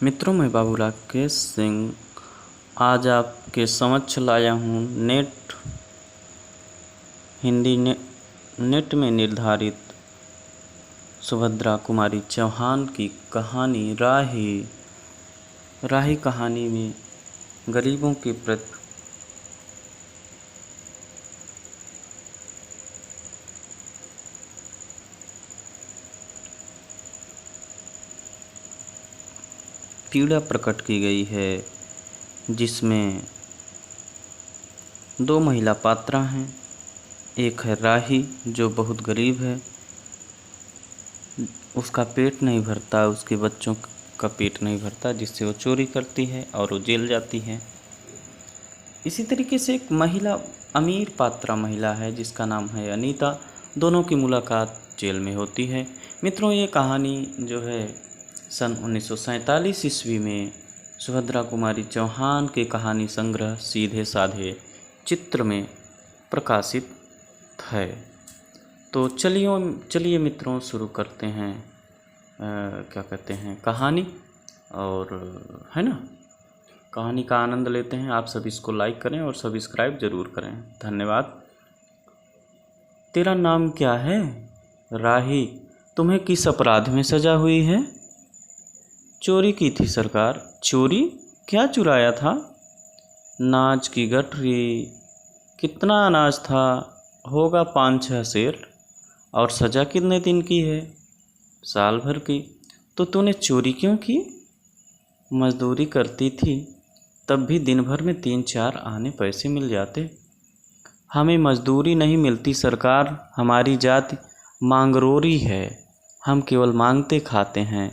मित्रों, मैं बाबू राकेश सिंह आज आपके समक्ष लाया हूँ हिंदी नेट में निर्धारित सुभद्रा कुमारी चौहान की कहानी राही कहानी में गरीबों के प्रति पीड़ा प्रकट की गई है, जिसमें दो महिला पात्र हैं। एक है राही, जो बहुत गरीब है, उसका पेट नहीं भरता, उसके बच्चों का पेट नहीं भरता, जिससे वो चोरी करती है और वो जेल जाती है। इसी तरीके से एक महिला अमीर पात्रा महिला है, जिसका नाम है अनीता। दोनों की मुलाकात जेल में होती है। मित्रों, ये कहानी जो है सन 1947 ईस्वी में सुभद्रा कुमारी चौहान के कहानी संग्रह सीधे साधे चित्र में प्रकाशित है। तो चलिए मित्रों, शुरू करते हैं क्या कहते हैं कहानी, और है ना, कहानी का आनंद लेते हैं। आप सभी इसको लाइक करें और सब्सक्राइब ज़रूर करें। धन्यवाद। तेरा नाम क्या है? राही। तुम्हें किस अपराध में सजा हुई है? चोरी की थी सरकार। चोरी? क्या चुराया था? नाज की गठरी। कितना अनाज था? होगा 5-6 सेर। और सज़ा कितने दिन की है? साल भर की। तो तूने चोरी क्यों की? मजदूरी करती थी, तब भी दिन भर में 3-4 आने पैसे मिल जाते। हमें मजदूरी नहीं मिलती सरकार, हमारी जाति मांगरोरी है। हम केवल मांगते खाते हैं,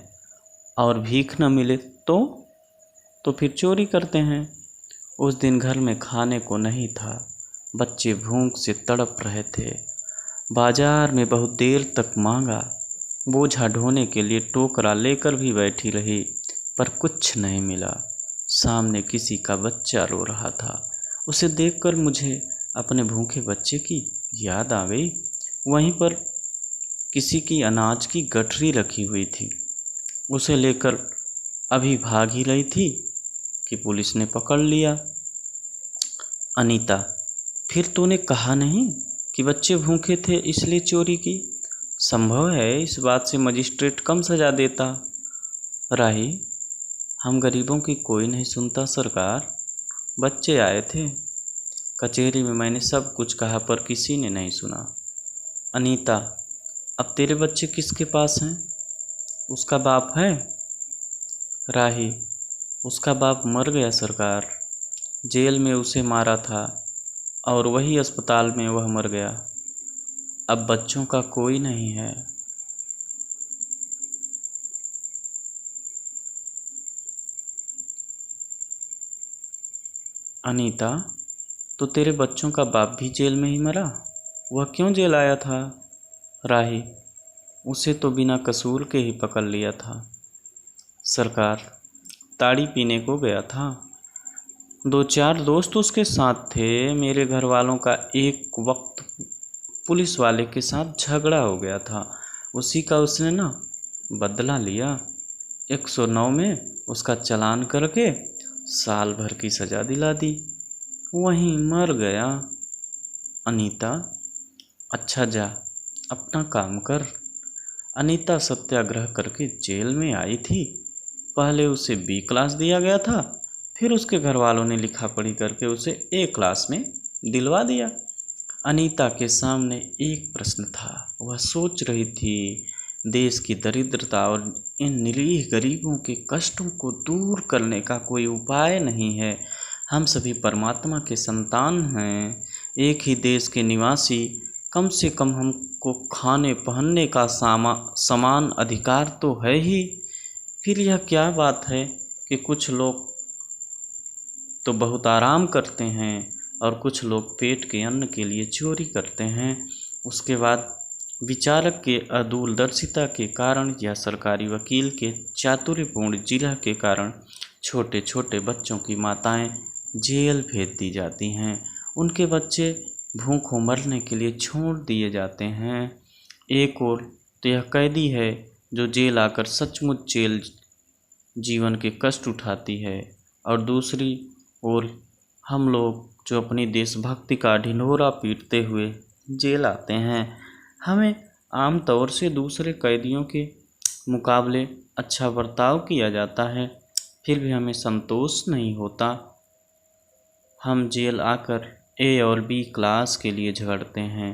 और भीख न मिले तो फिर चोरी करते हैं। उस दिन घर में खाने को नहीं था, बच्चे भूख से तड़प रहे थे। बाजार में बहुत देर तक मांगा, बोझा ढोने के लिए टोकरा लेकर भी बैठी रही, पर कुछ नहीं मिला। सामने किसी का बच्चा रो रहा था। उसे देखकर मुझे अपने भूखे बच्चे की याद आ गई। वहीं पर किसी की अनाज की गठरी रखी हुई थी। उसे लेकर अभी भाग ही रही थी कि पुलिस ने पकड़ लिया। अनीता, फिर तूने कहा नहीं कि बच्चे भूखे थे इसलिए चोरी की? संभव है इस बात से मजिस्ट्रेट कम सजा देता। राही, हम गरीबों की कोई नहीं सुनता सरकार। बच्चे आए थे, कचहरी में मैंने सब कुछ कहा, पर किसी ने नहीं सुना। अनीता, अब तेरे बच्चे किसके पास हैं? उसका बाप है? राही, उसका बाप मर गया सरकार। जेल में उसे मारा था और वही अस्पताल में वह मर गया। अब बच्चों का कोई नहीं है। अनीता, तो तेरे बच्चों का बाप भी जेल में ही मरा? वह क्यों जेल आया था? राही, उसे तो बिना कसूर के ही पकड़ लिया था सरकार। ताड़ी पीने को गया था। 2-4 दोस्त उसके साथ थे। मेरे घर वालों का एक वक्त पुलिस वाले के साथ झगड़ा हो गया था, उसी का उसने ना बदला लिया। 109 में उसका चालान करके साल भर की सज़ा दिला दी, वहीं मर गया। अनीता, अच्छा जा अपना काम कर। अनीता सत्याग्रह करके जेल में आई थी। पहले उसे B क्लास दिया गया था, फिर उसके घर वालों ने लिखा पढ़ी करके उसे A क्लास में दिलवा दिया। अनीता के सामने एक प्रश्न था। वह सोच रही थी, देश की दरिद्रता और इन निरीह गरीबों के कष्टों को दूर करने का कोई उपाय नहीं है। हम सभी परमात्मा के संतान हैं, एक ही देश के निवासी। कम से कम हमको खाने पहनने का समान अधिकार तो है ही। फिर यह क्या बात है कि कुछ लोग तो बहुत आराम करते हैं और कुछ लोग पेट के अन्न के लिए चोरी करते हैं। उसके बाद विचारक के अदूरदर्शिता के कारण या सरकारी वकील के चातुर्यपूर्ण जिरह के कारण छोटे छोटे बच्चों की माताएं जेल भेज दी जाती हैं। उनके बच्चे भूखों मरने के लिए छोड़ दिए जाते हैं। एक और तो यह कैदी है जो जेल आकर सचमुच जेल जीवन के कष्ट उठाती है, और दूसरी ओर हम लोग जो अपनी देशभक्ति का ढिंढोरा पीटते हुए जेल आते हैं। हमें आमतौर से दूसरे कैदियों के मुकाबले अच्छा बर्ताव किया जाता है, फिर भी हमें संतोष नहीं होता। हम जेल आकर ए और बी क्लास के लिए झगड़ते हैं।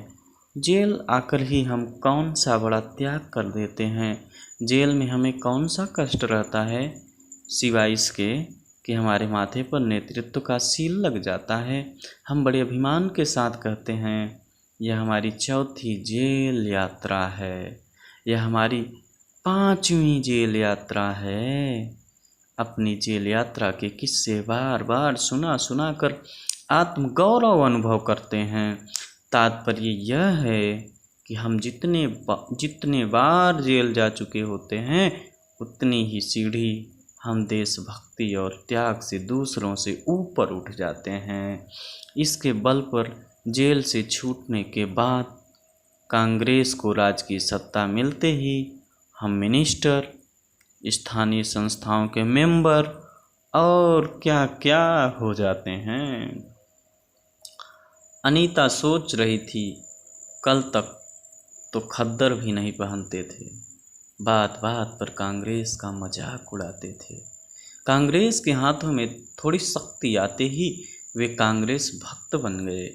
जेल आकर ही हम कौन सा बड़ा त्याग कर देते हैं। जेल में हमें कौन सा कष्ट रहता है, सिवाय इसके कि हमारे माथे पर नेतृत्व का सील लग जाता है। हम बड़े अभिमान के साथ कहते हैं, यह हमारी चौथी जेल यात्रा है, यह हमारी 5वीं जेल यात्रा है। अपनी जेल यात्रा के किस्से बार बार सुना कर आत्मगौरव अनुभव करते हैं। तात्पर्य यह है कि हम जितने बार जेल जा चुके होते हैं, उतनी ही सीढ़ी हम देशभक्ति और त्याग से दूसरों से ऊपर उठ जाते हैं। इसके बल पर जेल से छूटने के बाद कांग्रेस को राज की सत्ता मिलते ही हम मिनिस्टर, स्थानीय संस्थाओं के मेंबर और क्या क्या हो जाते हैं। अनीता सोच रही थी, कल तक तो खद्दर भी नहीं पहनते थे, बात बात पर कांग्रेस का मजाक उड़ाते थे। कांग्रेस के हाथों में थोड़ी शक्ति आते ही वे कांग्रेस भक्त बन गए,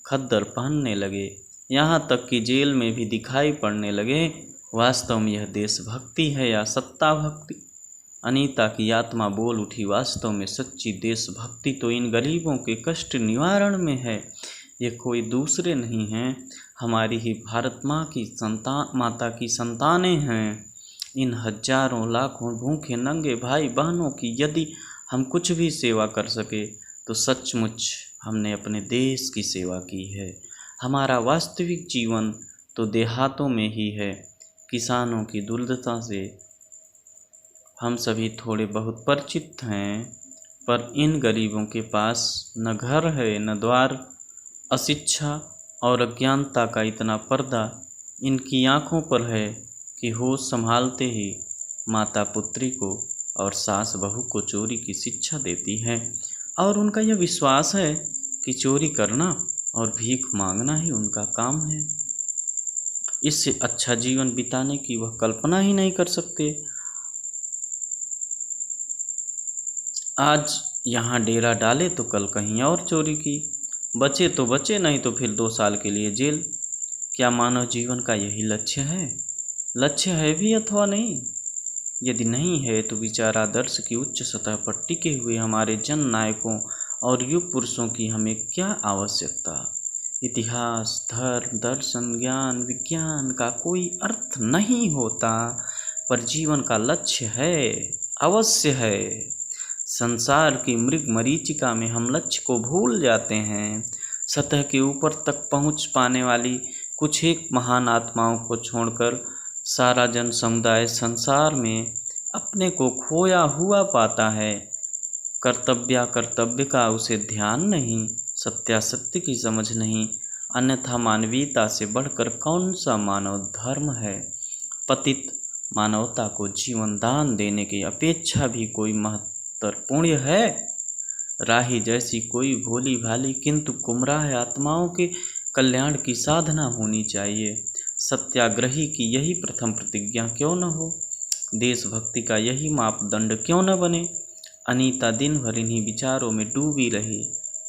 खद्दर पहनने लगे, यहाँ तक कि जेल में भी दिखाई पड़ने लगे। वास्तव में यह देशभक्ति है या सत्ता भक्ति? अनीता की आत्मा बोल उठी, वास्तव में सच्ची देशभक्ति तो इन गरीबों के कष्ट निवारण में है। ये कोई दूसरे नहीं हैं, हमारी ही भारत माता की संतानें हैं। इन हजारों लाखों भूखे नंगे भाई बहनों की यदि हम कुछ भी सेवा कर सके तो सचमुच हमने अपने देश की सेवा की है। हमारा वास्तविक जीवन तो देहातों में ही है। किसानों की दुर्दशा से हम सभी थोड़े बहुत परिचित हैं, पर इन गरीबों के पास न घर है न द्वार। अशिक्षा और अज्ञानता का इतना पर्दा इनकी आँखों पर है कि होश संभालते ही माता पुत्री को और सास बहू को चोरी की शिक्षा देती है, और उनका यह विश्वास है कि चोरी करना और भीख मांगना ही उनका काम है। इससे अच्छा जीवन बिताने की वह कल्पना ही नहीं कर सकते। आज यहाँ डेरा डाले तो कल कहीं और चोरी की, बचे तो बचे, नहीं तो फिर 2 साल के लिए जेल। क्या मानव जीवन का यही लक्ष्य है? लक्ष्य है भी अथवा नहीं? यदि नहीं है तो विचारादर्श की उच्च सतह पर टिके हुए हमारे जन नायकों और युग पुरुषों की हमें क्या आवश्यकता? इतिहास, धर्म, दर्शन, ज्ञान, विज्ञान का कोई अर्थ नहीं होता, पर जीवन का लक्ष्य है, अवश्य है। संसार की मृग मरीचिका में हम लक्ष्य को भूल जाते हैं। सतह के ऊपर तक पहुंच पाने वाली कुछ एक महान आत्माओं को छोड़कर सारा जन समुदाय संसार में अपने को खोया हुआ पाता है। कर्तव्य का उसे ध्यान नहीं, सत्यासत्य की समझ नहीं, अन्यथा मानवीयता से बढ़कर कौन सा मानव धर्म है? पतित मानवता को जीवन दान देने की अपेक्षा भी कोई महत्वपूर्ण है? राही जैसी कोई भोली भाली किंतु गुमराह आत्माओं के कल्याण की साधना होनी चाहिए। सत्याग्रही की यही प्रथम प्रतिज्ञा क्यों न हो? देशभक्ति का यही मापदंड क्यों न बने? अनीता दिन भर इन्हीं विचारों में डूबी रही।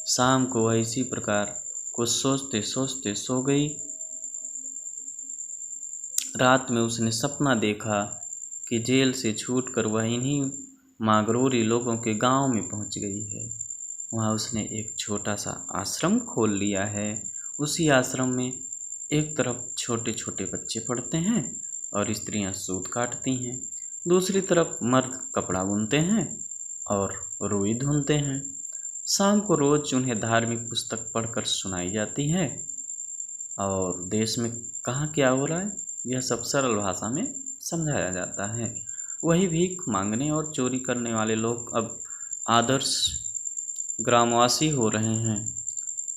शाम को वह इसी प्रकार कुछ सोचते सोचते सो गई। रात में उसने सपना देखा कि जेल से छूटकर वह इन्हीं मागरूरी लोगों के गांव में पहुंच गई है। वहाँ उसने एक छोटा सा आश्रम खोल लिया है। उसी आश्रम में एक तरफ छोटे छोटे बच्चे पढ़ते हैं और स्त्रियां सूत काटती हैं, दूसरी तरफ मर्द कपड़ा बुनते हैं और रुई धुनते हैं। शाम को रोज उन्हें धार्मिक पुस्तक पढ़कर सुनाई जाती है और देश में कहाँ क्या हो रहा है यह सब सरल भाषा में समझाया जाता है। वही भीख मांगने और चोरी करने वाले लोग अब आदर्श ग्रामवासी हो रहे हैं।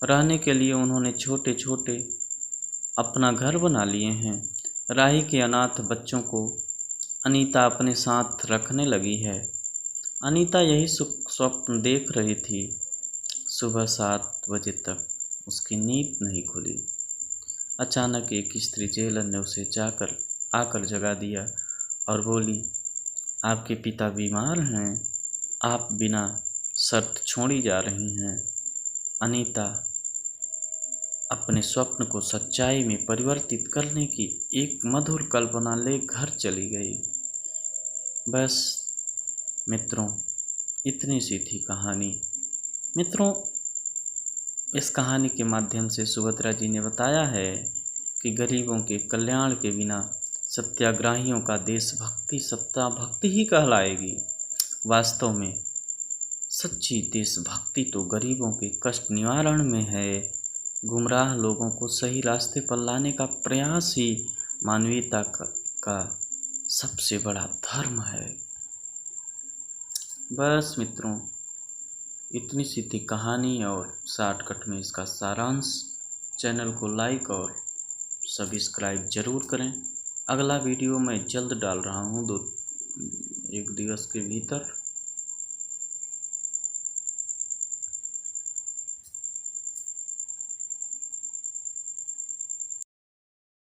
रहने के लिए उन्होंने छोटे छोटे अपना घर बना लिए हैं। राही के अनाथ बच्चों को अनीता अपने साथ रखने लगी है। अनीता यही स्वप्न देख रही थी। सुबह 7 बजे तक उसकी नींद नहीं खुली। अचानक एक स्त्री जेलर ने उसे आकर जगा दिया और बोली, आपके पिता बीमार हैं, आप बिना शर्त छोड़ी जा रही हैं। अनीता अपने स्वप्न को सच्चाई में परिवर्तित करने की एक मधुर कल्पना ले घर चली गई। बस मित्रों, इतनी सी थी कहानी। मित्रों, इस कहानी के माध्यम से सुभद्रा जी ने बताया है कि गरीबों के कल्याण के बिना सत्याग्रहियों का देशभक्ति सत्ता भक्ति ही कहलाएगी। वास्तव में सच्ची देशभक्ति तो गरीबों के कष्ट निवारण में है। गुमराह लोगों को सही रास्ते पर लाने का प्रयास ही मानवीयता का सबसे बड़ा धर्म है। बस मित्रों, इतनी सी थी कहानी और शॉर्टकट में इसका सारांश। चैनल को लाइक और सब्सक्राइब ज़रूर करें। अगला वीडियो मैं जल्द डाल रहा हूँ, 1 दिवस के भीतर।